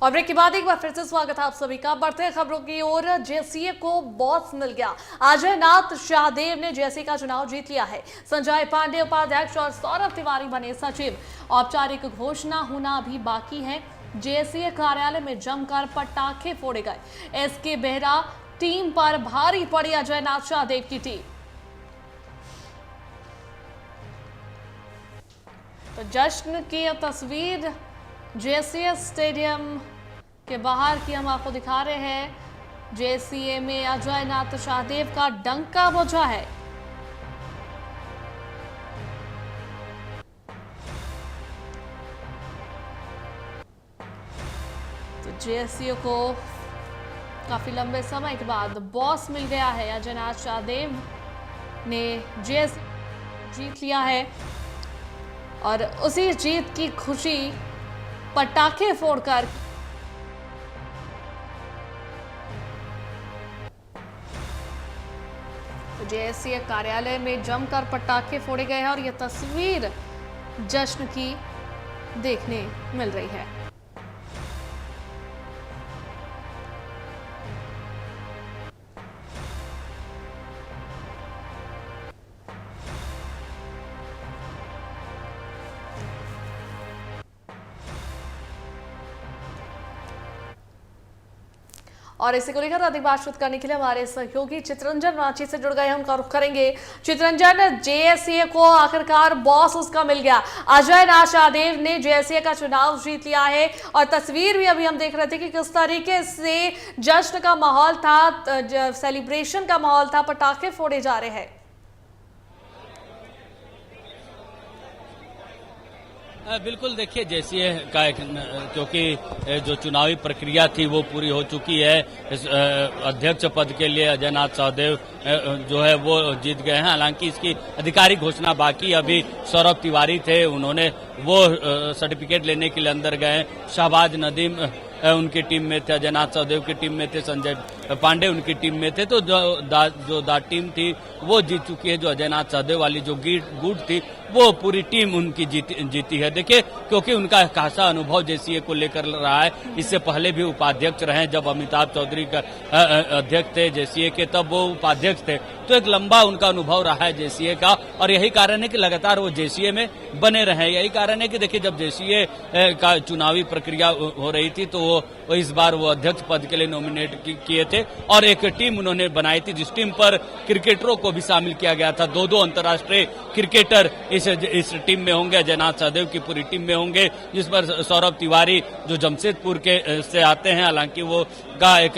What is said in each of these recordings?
और ब्रेक के बाद एक बार फिर से स्वागत है आप सभी का। बढ़ते हैं खबरों की ओर। जेसीए को बॉस मिल गया। अजय नाथ शाहदेव ने जेसीए का चुनाव जीत लिया है। संजय पांडे उपाध्यक्ष और सौरभ तिवारी बने सचिव। औपचारिक घोषणा होना अभी बाकी है। जेसीए कार्यालय में जमकर पटाखे फोड़े गए। एसके बेहरा टीम पर भारी पड़ी अजय नाथ शाहदेव की टीम। तो जश्न की यह तस्वीर जेसीए स्टेडियम के बाहर की हम आपको दिखा रहे हैं। जेसीए में अजय नाथ शाहदेव का डंका बजा है। तो जेसीए को काफी लंबे समय के बाद बॉस मिल गया है। अजय नाथ शाहदेव ने जेसीए जीत लिया है और उसी जीत की खुशी पटाखे फोड़कर जेसीए कार्यालय में जमकर पटाखे फोड़े गए हैं और यह तस्वीर जश्न की देखने मिल रही है। और इसी को लेकर अधिक बातचीत करने के लिए हमारे सहयोगी चित्रंजन रांची से जुड़ गए हैं। उनका रुख करेंगे। चित्रंजन, जेएसए को आखिरकार बॉस उसका मिल गया। अजय नाथ शाहदेव ने जेएसए का चुनाव जीत लिया है और तस्वीर भी अभी हम देख रहे थे कि किस तरीके से जश्न का माहौल था, सेलिब्रेशन का माहौल था, पटाखे फोड़े जा रहे हैं। बिल्कुल, देखिए जेसीए का एक, क्योंकि जो चुनावी प्रक्रिया थी वो पूरी हो चुकी है। इस अध्यक्ष पद के लिए अजय नाथ शाहदेव जो है वो जीत गए हैं। हालांकि इसकी आधिकारिक घोषणा बाकी। अभी सौरभ तिवारी थे, उन्होंने वो सर्टिफिकेट लेने के लिए अंदर गए। शहबाज नदीम उनकी टीम में थे, अजय नाथ शाहदेव की टीम में थे, संजय पांडे उनकी टीम में थे। तो जो टीम थी वो जीत चुकी है। जो अजय नाथ शाहदेव वाली जो गुट थी वो पूरी टीम उनकी जीती है। देखिए, क्योंकि उनका खासा अनुभव जेसीए को लेकर रहा है। इससे पहले भी उपाध्यक्ष रहे। जब अमिताभ चौधरी का अध्यक्ष थे जेसीए के, तब वो उपाध्यक्ष थे। तो एक लंबा उनका अनुभव रहा है जेसीए का और यही कारण है कि लगातार वो जेसीए में बने रहे। यही कारण है कि देखिए, जब जेसीए का चुनावी प्रक्रिया हो रही थी तो वो इस बार वो अध्यक्ष पद के लिए नॉमिनेट किए थे और एक टीम उन्होंने बनाई थी, जिस टीम पर क्रिकेटरों को भी शामिल किया गया था। दो अंतर्राष्ट्रीय क्रिकेटर इस टीम में होंगे। अजय नाथ शाहदेव की पूरी टीम में होंगे, जिस पर सौरभ तिवारी जो जमशेदपुर के से आते हैं। हालांकि वो का एक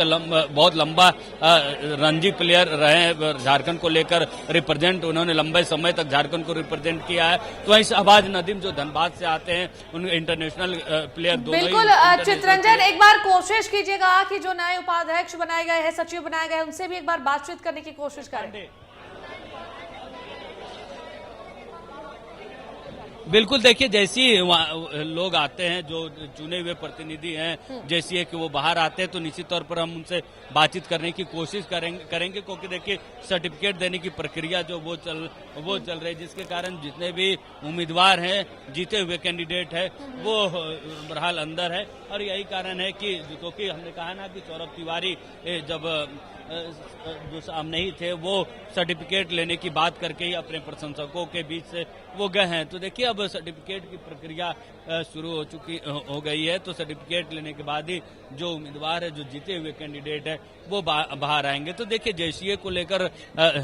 बहुत लंबा रणजी प्लेयर रहे, झारखंड को लेकर रिप्रेजेंट उन्होंने लंबे समय तक झारखंड को रिप्रेजेंट किया है। तो वहीं शहबाज नदीम जो धनबाद से आते हैं, उन इंटरनेशनल प्लेयर दोनों। बिल्कुल चित्रंजन, एक बार कोशिश कीजिएगा कि जो नए उपाध्यक्ष बनाए गए हैं, सचिव बनाए गए हैं, उनसे भी एक बार बातचीत करने की कोशिश करें। बिल्कुल, देखिए जैसे ही लोग आते हैं, जो चुने हुए प्रतिनिधि हैं जैसे कि वो बाहर आते हैं, तो निश्चित तौर पर हम उनसे बातचीत करने की कोशिश करेंगे क्योंकि देखिए सर्टिफिकेट देने की प्रक्रिया जो वो चल रही है, जिसके कारण जितने भी उम्मीदवार हैं, जीते हुए कैंडिडेट है, वो बहरहाल अंदर है। और यही कारण है कि क्योंकि हमने कहा ना कि सौरभ तिवारी जब जो सामने ही थे वो सर्टिफिकेट लेने की बात करके ही अपने प्रशंसकों के बीच से वो गए हैं। तो देखिए, अब सर्टिफिकेट की प्रक्रिया शुरू हो गई है। तो सर्टिफिकेट लेने के बाद ही जो उम्मीदवार है, जो जीते हुए कैंडिडेट है, वो बाहर आएंगे। तो देखिए, जेसीए को लेकर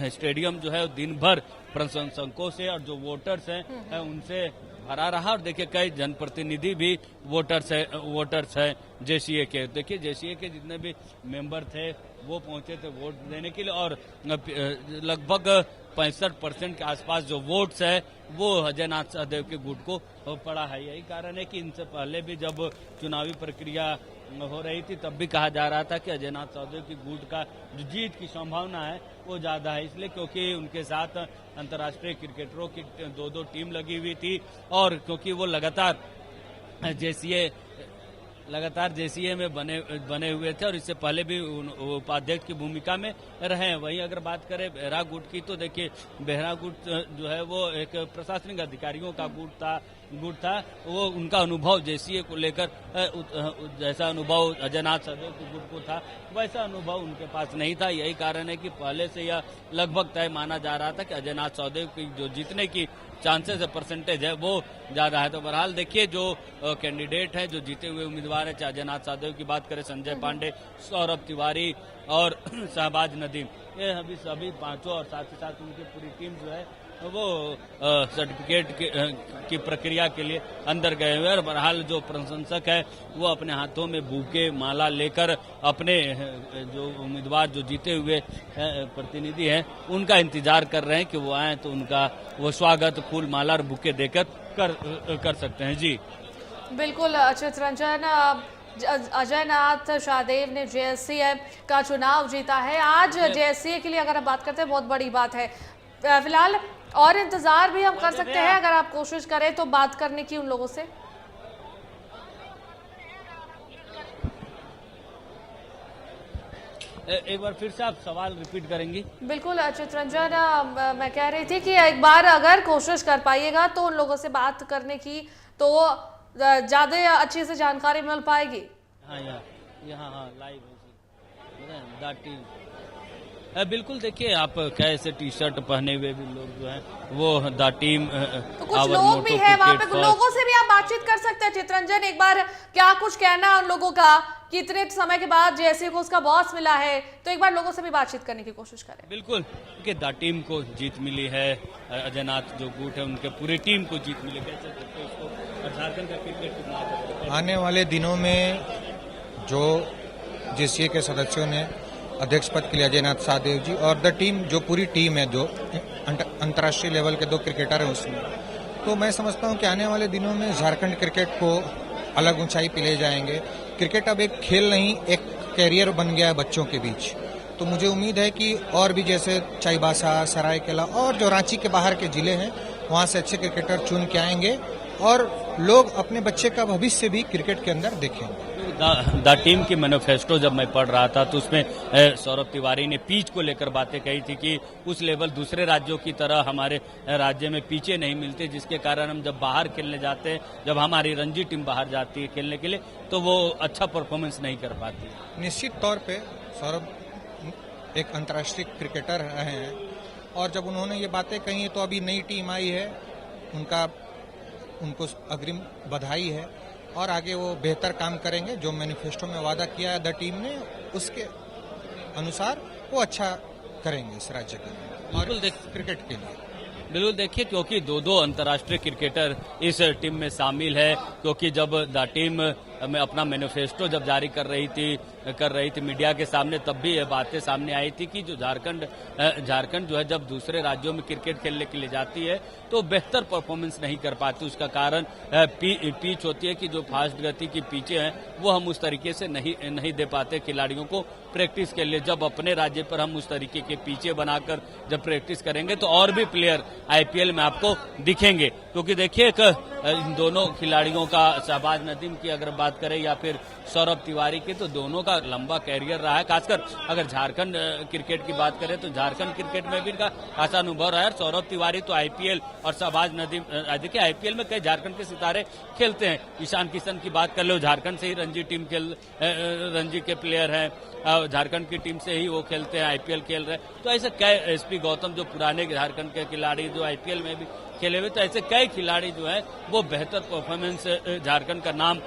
स्टेडियम जो है दिन भर प्रशंसकों से और जो वोटर्स हैं उनसे भरा रहा। और देखिए, कई जनप्रतिनिधि भी वोटर्स हैं जेसीए के। देखिए, जेसीए के जितने भी मेंबर थे वो पहुंचे थे वोट देने के लिए और लगभग 65% के आसपास जो वोट्स है वो अजय नाथ शाहदेव के गुट को पड़ा है। यही कारण है कि इनसे पहले भी जब चुनावी प्रक्रिया हो रही थी तब भी कहा जा रहा था कि अजय नाथ शाहदेव की गुट का जो जीत की संभावना है वो ज्यादा है, इसलिए क्योंकि उनके साथ अंतर्राष्ट्रीय क्रिकेटरों की दो टीम लगी हुई थी और क्योंकि वो लगातार जेसीए में बने हुए थे और इससे पहले भी उपाध्यक्ष की भूमिका में रहे हैं। वहीं अगर बात करें बेहरा गुट की, तो देखिए बेहरा गुट जो है वो एक प्रशासनिक अधिकारियों का गुट था। गुट था, वो उनका अनुभव जेसीए को लेकर जैसा अनुभव अजयनाथ सदैव के गुट को था वैसा अनुभव उनके पास नहीं था। यही कारण है कि पहले से यह लगभग तय माना जा रहा था कि अजयनाथ सदैव की जो जीतने की चांसेस है, परसेंटेज है, वो ज्यादा है। तो बहरहाल देखिए जो कैंडिडेट है, जो जीते हुए उम्मीदवार है, चाहे अजयनाथ सदैव की बात करें, संजय पांडे, सौरभ तिवारी और शहबाज नदीम, ये अभी सभी पांचों और साथ ही साथ उनकी पूरी टीम जो है वो सर्टिफिकेट की प्रक्रिया के लिए अंदर गए हुए हैं। और बहरहाल जो प्रशंसक है वो अपने हाथों में बुके माला लेकर अपने जो उम्मीदवार जो जीते हुए प्रतिनिधि हैं उनका इंतजार कर रहे हैं कि वो आए तो उनका वो स्वागत फूल माला और बुके देकर कर सकते हैं। जी बिल्कुल चित्रंजन, अजयनाथ शाहदेव ने जेएससीए का चुनाव जीता है। आज जेएससीए के लिए अगर आप बात करते हैं बहुत बड़ी बात है। फिलहाल और इंतजार भी हम कर सकते हैं अगर आप कोशिश करें तो बात करने की उन लोगों से। एक बार फिर से आप सवाल रिपीट करेंगी? बिल्कुल चित्रंजन, मैं कह रही थी कि एक बार अगर कोशिश कर पाइएगा तो उन लोगों से बात करने की तो ज्यादा अच्छे से जानकारी मिल पाएगी। हाँ यहाँ लाइव द टीम। बिल्कुल देखिए, आप कैसे टी शर्ट पहने हुए भी लोग जो हैं वो द टीम, तो कुछ लोग भी हैं वहाँ पे, लोगों से भी आप बातचीत कर सकते हैं। चित्रंजन, एक बार क्या कुछ कहना है उन लोगों का कि इतने समय के बाद जैसे को उसका बॉस मिला है, तो एक बार लोगों से भी बातचीत करने की कोशिश करें। बिल्कुल कि द टीम को जीत मिली है, अजयनाथ जो गुट है उनके पूरी टीम को जीत मिली। कैसे देखते हैं उसको? झारखंड का क्रिकेट आने वाले दिनों में जो जेसीए के सदस्यों ने अध्यक्ष पद के लिए अजयनाथ शाहदेव जी और द टीम, जो पूरी टीम है, जो अंतर्राष्ट्रीय लेवल के 2 क्रिकेटर हैं उसमें, तो मैं समझता हूं कि आने वाले दिनों में झारखंड क्रिकेट को अलग ऊंचाई पे ले जाएंगे। क्रिकेट अब एक खेल नहीं, एक कैरियर बन गया है बच्चों के बीच। तो मुझे उम्मीद है कि और भी जैसे चाईबासा, सरायकेला और जो रांची के बाहर के जिले हैं वहां से अच्छे क्रिकेटर चुन के आएंगे और लोग अपने बच्चे का भविष्य भी क्रिकेट के अंदर देखेंगे। द टीम की मैनिफेस्टो जब मैं पढ़ रहा था तो उसमें सौरभ तिवारी ने पिच को लेकर बातें कही थी कि उस लेवल दूसरे राज्यों की तरह हमारे राज्य में पिचें नहीं मिलती, जिसके कारण हम जब बाहर खेलने जाते हैं, जब हमारी रणजी टीम बाहर जाती है खेलने के लिए, तो वो अच्छा परफॉर्मेंस नहीं कर पाती। निश्चित तौर पे सौरभ एक अंतर्राष्ट्रीय क्रिकेटर रहे हैं और जब उन्होंने ये बातें कही हैं तो अभी नई टीम आई है, उनको अग्रिम बधाई है और आगे वो बेहतर काम करेंगे। जो मैनिफेस्टो में वादा किया है द टीम ने, उसके अनुसार वो अच्छा करेंगे इस राज्य के लिए और क्रिकेट के लिए। बिल्कुल देखिए, क्योंकि 2 अंतर्राष्ट्रीय क्रिकेटर इस टीम में शामिल है, क्योंकि जब द टीम में अपना मैनिफेस्टो जब जारी कर रही थी मीडिया के सामने, तब भी ये बातें सामने आई थी कि जो झारखंड जो है जब दूसरे राज्यों में क्रिकेट खेलने के लिए जाती है तो बेहतर परफॉर्मेंस नहीं कर पाती। उसका कारण पिच होती है कि जो फास्ट गति की पिचें हैं वो हम उस तरीके से नहीं दे पाते खिलाड़ियों को प्रैक्टिस के लिए। जब अपने राज्य पर हम उस तरीके के पिचें बनाकर जब प्रैक्टिस करेंगे तो और भी प्लेयर आईपीएल में आपको दिखेंगे। क्योंकि देखिए इन दोनों खिलाड़ियों का, शहबाज नदीम की अगर बात करें या फिर सौरभ तिवारी की, तो दोनों का लंबा कैरियर रहा है। खासकर अगर झारखंड क्रिकेट की बात करें तो झारखंड क्रिकेट में भी इनका खासा अनुभव रहा है। सौरभ तिवारी तो आईपीएल और शहबाज नदीम, देखिए आईपीएल में कई झारखंड के सितारे खेलते हैं। ईशान किशन की बात कर लो, झारखंड से ही रणजी के प्लेयर हैं, झारखंड की टीम से ही वो खेलते हैं, आईपीएल खेल रहे हैं। तो ऐसे कई, एसपी गौतम जो पुराने झारखंड के खिलाड़ी जो आईपीएल में भी खेले हुए, तो ऐसे कई खिलाड़ी जो है वो बेहतर परफॉर्मेंस झारखंड का नाम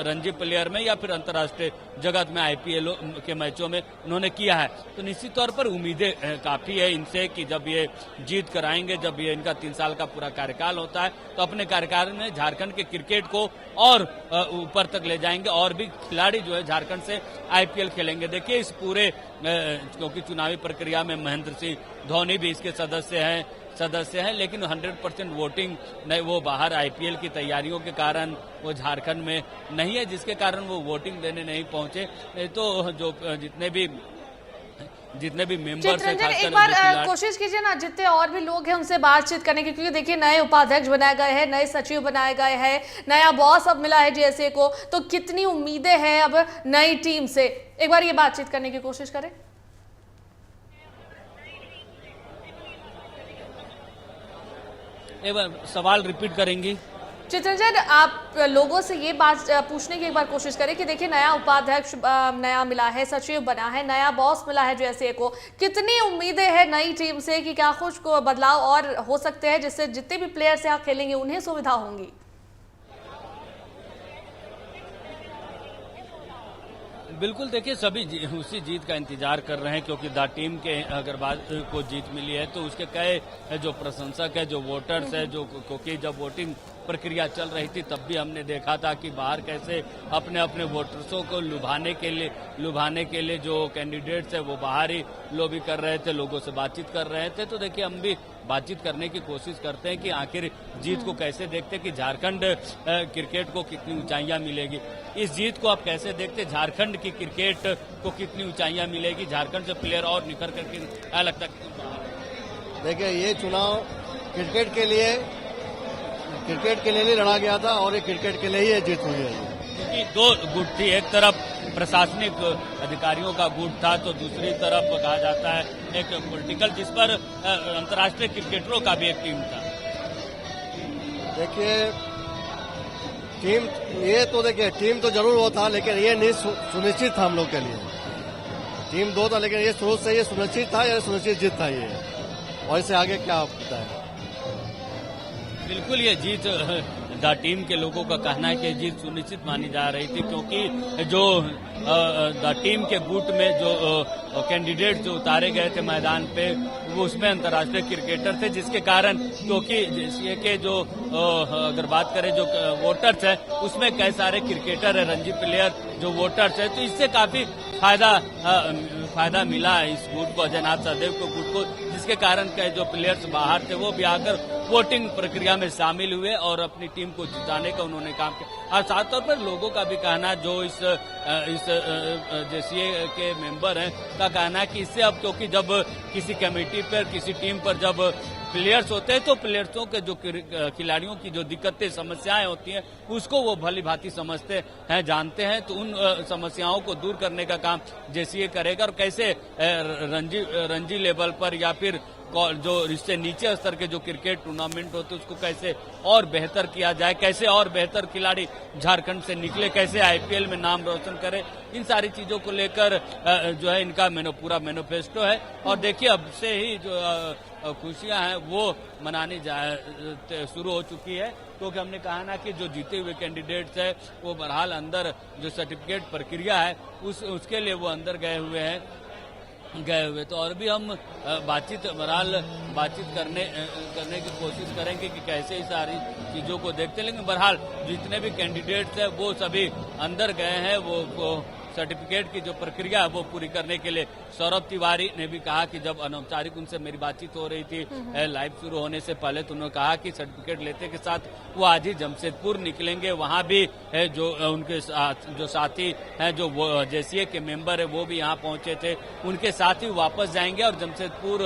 रणजी प्लेयर में या फिर अंतर्राष्ट्रीय जगत में आईपीएल के मैचों में उन्होंने किया है। तो निश्चित तौर पर उम्मीदें काफी है इनसे कि जब ये जीत कराएंगे, जब ये इनका 3 साल का पूरा कार्यकाल होता है, तो अपने कार्यकाल में झारखंड के क्रिकेट को और ऊपर तक ले जाएंगे और भी खिलाड़ी जो है झारखंड से आईपीएल खेलेंगे। देखिए इस पूरे, क्योंकि चुनावी प्रक्रिया में महेंद्र सिंह धोनी भी इसके सदस्य हैं, लेकिन 100% वोटिंग नहीं, वो बाहर आईपीएल की तैयारियों के कारण वो झारखंड में नहीं है, जिसके कारण वो वोटिंग देने नहीं पहुंचे। तो जो जितने भी मेंबर्स हैं, एक बार कोशिश कीजिए ना, जितने और भी लोग हैं उनसे बातचीत करने की, क्योंकि देखिए नए उपाध्यक्ष बनाए गए हैं, नए सचिव बनाए गए हैं, नया बॉस अब मिला है जेएसए को, तो कितनी उम्मीदें हैं अब नई टीम से, एक बार ये बातचीत करने की कोशिश करें। एक बार सवाल रिपीट करेंगी? चित्रंजन, आप लोगों से ये बात पूछने की एक बार कोशिश करें कि देखिए नया उपाध्यक्ष नया मिला है, सचिव बना है, नया बॉस मिला है जेएसए को, कितनी उम्मीदें हैं नई टीम से कि क्या कुछ को बदलाव और हो सकते हैं जिससे जितने भी प्लेयर्स यहाँ खेलेंगे उन्हें सुविधा होंगी? बिल्कुल, देखिए सभी उसी जीत का इंतजार कर रहे हैं, क्योंकि द टीम के अगर बात को जीत मिली है तो उसके कई जो प्रशंसक है, जो वोटर्स है, जो क्योंकि जब वोटिंग प्रक्रिया चल रही थी तब भी हमने देखा था कि बाहर कैसे अपने अपने वोटर्सों को लुभाने के लिए जो कैंडिडेट्स है वो बाहर ही लॉबी कर रहे थे, लोगों से बातचीत कर रहे थे। तो देखिए हम भी बातचीत करने की कोशिश करते हैं कि आखिर जीत को कैसे देखते हैं, कि झारखंड क्रिकेट को कितनी ऊंचाइयां मिलेगी। इस जीत को आप कैसे देखते, झारखंड की क्रिकेट को कितनी ऊंचाइयां मिलेगी, झारखंड से प्लेयर और निखर करके क्या लगता है? देखिए ये चुनाव क्रिकेट के लिए लड़ा गया था और ये क्रिकेट के लिए ही ये जीत हुई है। क्योंकि दो गुट थी, एक तरफ प्रशासनिक अधिकारियों का गुट था तो दूसरी तरफ कहा जाता है एक पॉलिटिकल, जिस पर अंतर्राष्ट्रीय क्रिकेटरों का भी एक टीम था। देखिए टीम तो जरूर वो था, लेकिन ये नहीं सुनिश्चित था हम लोग के लिए। टीम 2 था लेकिन ये शुरू से ये सुनिश्चित था, ये सुनिश्चित जीत था ये, और इससे आगे क्या होता है। बिल्कुल, ये जीत द टीम के लोगों का कहना है कि जीत सुनिश्चित मानी जा रही थी, क्योंकि जो द टीम के गुट में जो कैंडिडेट जो उतारे गए थे मैदान पे वो उसमें अंतर्राष्ट्रीय क्रिकेटर थे, जिसके कारण क्योंकि ये के जो अगर बात करें जो वोटर्स है उसमें कई सारे क्रिकेटर है, रणजी प्लेयर जो वोटर्स है, तो इससे काफी फायदा मिला है इस गुट को, अजयनाथ सहदेव को गुट को, जिसके कारण कई जो प्लेयर्स बाहर थे वो भी आकर वोटिंग प्रक्रिया में शामिल हुए और अपनी टीम को जिताने का उन्होंने काम किया। और साथ तौर पर लोगों का भी कहना, जो इस जेसीए के मेंबर हैं, का कहना है कि इससे अब क्योंकि जब किसी कमेटी पर किसी टीम पर जब प्लेयर्स होते हैं तो प्लेयर्सों के जो खिलाड़ियों की जो दिक्कतें समस्याएं होती हैं उसको वो भली भांति समझते हैं, जानते हैं, तो उन समस्याओं को दूर करने का काम जेसीए करेगा। और कैसे रणजी लेवल पर या फिर जो इससे नीचे स्तर के जो क्रिकेट टूर्नामेंट होते हैं उसको कैसे और बेहतर किया जाए, कैसे और बेहतर खिलाड़ी झारखंड से निकले, कैसे आईपीएल में नाम रोशन करे, इन सारी चीजों को लेकर जो है इनका पूरा मैनिफेस्टो है। और देखिए अब से ही जो खुशियां हैं वो मनानी शुरू हो चुकी है, क्योंकि हमने कहा ना कि जो जीते हुए कैंडिडेट्स है वो बहरहाल अंदर जो सर्टिफिकेट प्रक्रिया है उसके लिए वो अंदर गए हुए। तो और भी हम बातचीत करने की कोशिश करेंगे कि कैसे ही सारी चीजों को देखते, लेकिन बहरहाल जितने भी कैंडिडेट्स हैं वो सभी अंदर गए हैं, वो सर्टिफिकेट की जो प्रक्रिया है वो पूरी करने के लिए। सौरभ तिवारी ने भी कहा कि जब अनौपचारिक उनसे मेरी बातचीत हो रही थी लाइव शुरू होने से पहले, तो उन्होंने कहा कि सर्टिफिकेट लेते के साथ वो आज ही जमशेदपुर निकलेंगे, वहां भी है जो उनके जो साथी हैं जो जेसीए के मेंबर है वो भी यहाँ पहुंचे थे, उनके साथ ही वापस जाएंगे और जमशेदपुर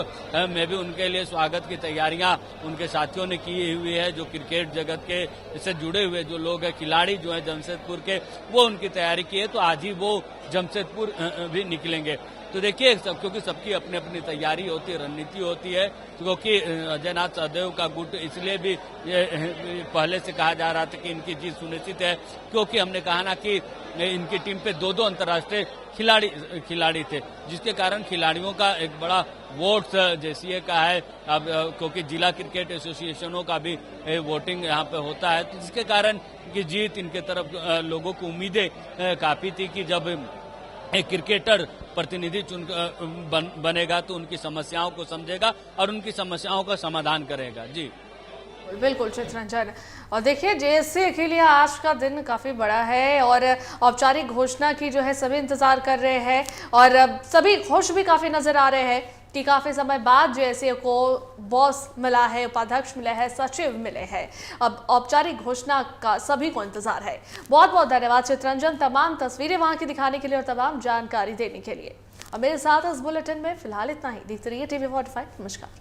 में भी उनके लिए स्वागत की तैयारियां उनके साथियों ने की हुई है। जो क्रिकेट जगत के से जुड़े हुए जो लोग हैं, खिलाड़ी जो है जमशेदपुर के, वो उनकी तैयारी की है, तो आज ही वो जमशेदपुर भी निकलेंगे। तो देखिए क्योंकि सबकी अपनी अपनी तैयारी होती है, रणनीति होती है, क्योंकि अजयनाथ सहदेव का गुट इसलिए भी पहले से कहा जा रहा था कि इनकी जीत सुनिश्चित है, क्योंकि हमने कहा ना कि इनकी टीम पे 2 अंतर्राष्ट्रीय खिलाड़ी थे, जिसके कारण खिलाड़ियों का एक बड़ा वोट जेसीए का है। अब क्योंकि जिला क्रिकेट एसोसिएशनों का भी वोटिंग यहाँ पे होता है, तो जिसके कारण की जीत इनके तरफ लोगों को उम्मीदें काफी थी कि जब एक क्रिकेटर प्रतिनिधि बनेगा तो उनकी समस्याओं को समझेगा और उनकी समस्याओं का समाधान करेगा। जी बिल्कुल चित्रंजन, और देखिए जेएसए के लिए आज का दिन काफी बड़ा है और औपचारिक घोषणा की जो है सभी इंतजार कर रहे हैं और सभी खुश भी काफी नजर आ रहे हैं कि काफी समय बाद जेएसए को बॉस मिला है, उपाध्यक्ष मिले हैं, सचिव मिले हैं। अब औपचारिक घोषणा का सभी को इंतजार है। बहुत बहुत धन्यवाद चित्रंजन, तमाम तस्वीरें वहां की दिखाने के लिए और तमाम जानकारी देने के लिए। और मेरे साथ इस बुलेटिन में फिलहाल इतना ही। देखते रहिए TV45। नमस्कार।